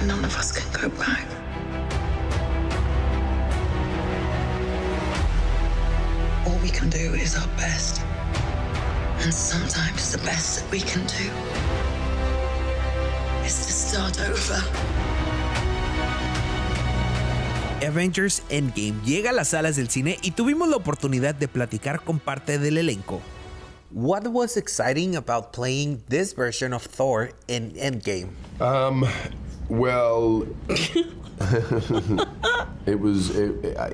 None of us can go back. All we can do is our best. And sometimes the best that we can do is to start over. Avengers Endgame llega a las salas del cine y tuvimos la oportunidad de platicar con parte del elenco. What was exciting about playing this version of Thor in Endgame? Well,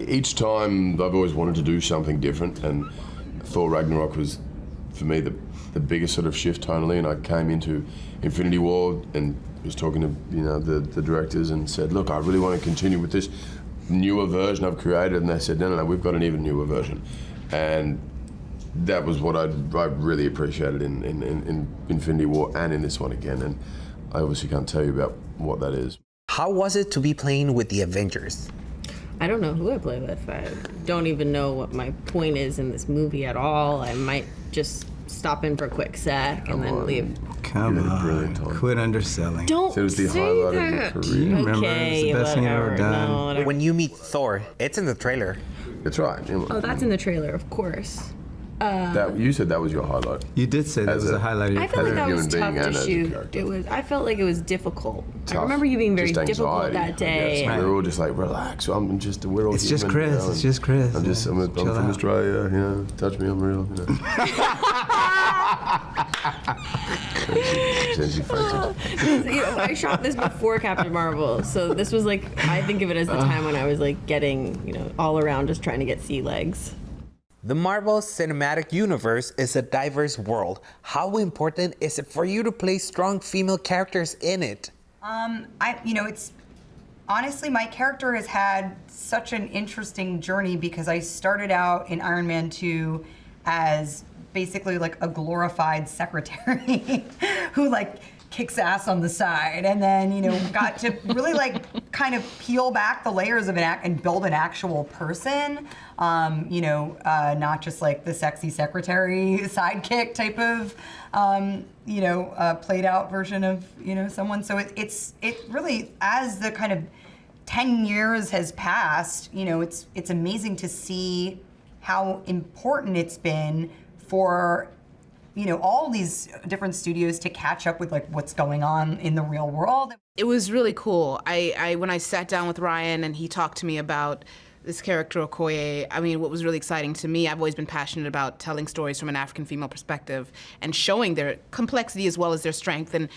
each time I've always wanted to do something different, and Thor Ragnarok was, for me, the biggest sort of shift tonally. And I came into Infinity War and was talking to the directors and said, look, I really want to continue with this newer version I've created, and they said, no, we've got an even newer version. And that was what I really appreciated in Infinity War and in this one again, and I obviously can't tell you about what that is. How was it to be playing with the Avengers? I don't know who I play with. I don't even know what my point is in this movie at all. I might just stop in for a quick sec and then leave. Come on, quit underselling. Don't it was the say highlight that. of your career. You remember, it's the best thing you've ever done. No, When you meet Thor, it's in the trailer. That's right. oh, that's in the trailer, of course. You said that was your highlight. You did say that was a highlight of your I felt like career. that was human being tough and to as a shoot. character. I felt like it was difficult. Tough. I remember you being very Just difficult anxiety, that day. I guess. We're all just like, relax. We're all It's just human, Chris. It's just Chris. I'm Chill from out. Australia. Touch me, I'm real. I shot this before Captain Marvel, so this was like, I think of it as the time when I was like getting, all around just trying to get sea legs. The Marvel Cinematic Universe is a diverse world. How important is it for you to play strong female characters in it? It's honestly, my character has had such an interesting journey because I started out in Iron Man 2 as basically like a glorified secretary who like kicks ass on the side, and then got to really like kind of peel back the layers of and build an actual person, not just like the sexy secretary sidekick type of played out version of someone. So it really, as the kind of 10 years has passed, it's amazing to see how important it's been for all these different studios to catch up with like what's going on in the real world. It was really cool. I when I sat down with Ryan and he talked to me about this character Okoye, what was really exciting to me, I've always been passionate about telling stories from an African female perspective and showing their complexity as well as their strength and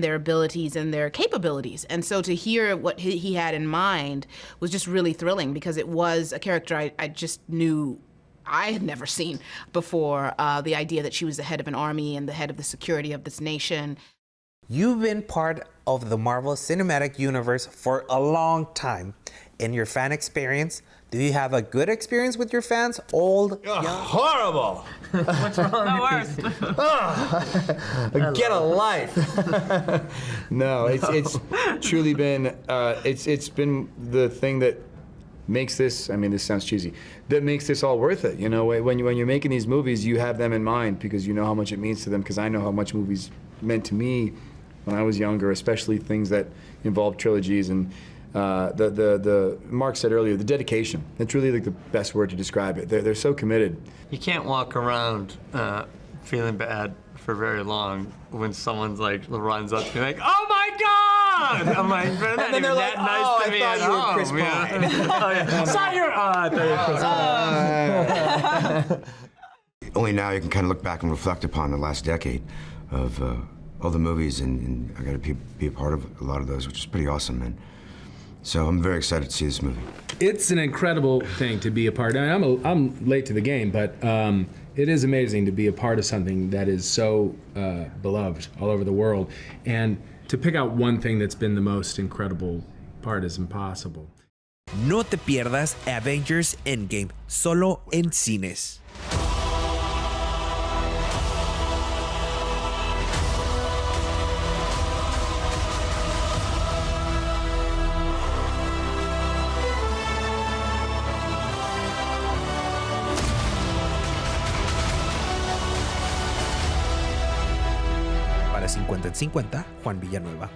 their abilities and their capabilities. And so to hear what he had in mind was just really thrilling, because it was a character I just knew I had never seen before, the idea that she was the head of an army and the head of the security of this nation. You've been part of the Marvel Cinematic Universe for a long time. In your fan experience, do you have a good experience with your fans, old, young? Horrible! What's wrong? Get a life! No, it's truly been, it's been the thing that makes this, this sounds cheesy, that makes this all worth it. When you're making these movies, you have them in mind because you know how much it means to them, because I know how much movies meant to me when I was younger, especially things that involve trilogies. And the Mark said earlier, the dedication, that's really like the best word to describe it. They're so committed. You can't walk around feeling bad for very long when someone's like runs up to me like, oh my God! I'm like, and then they're like, nice to me I thought you were Chris Pine. Oh, yeah. Saw your, I thought you were Chris Pine. Only now you can kind of look back and reflect upon the last decade of all the movies, and I got to be a part of a lot of those, which is pretty awesome, man. So I'm very excited to see this movie. It's an incredible thing to be a part of. I'm late to the game, but it is amazing to be a part of something that is so beloved all over the world. And to pick out one thing that's been the most incredible part is impossible. No te pierdas Avengers Endgame, solo en cines. Para 50 en 50, Juan Villanueva.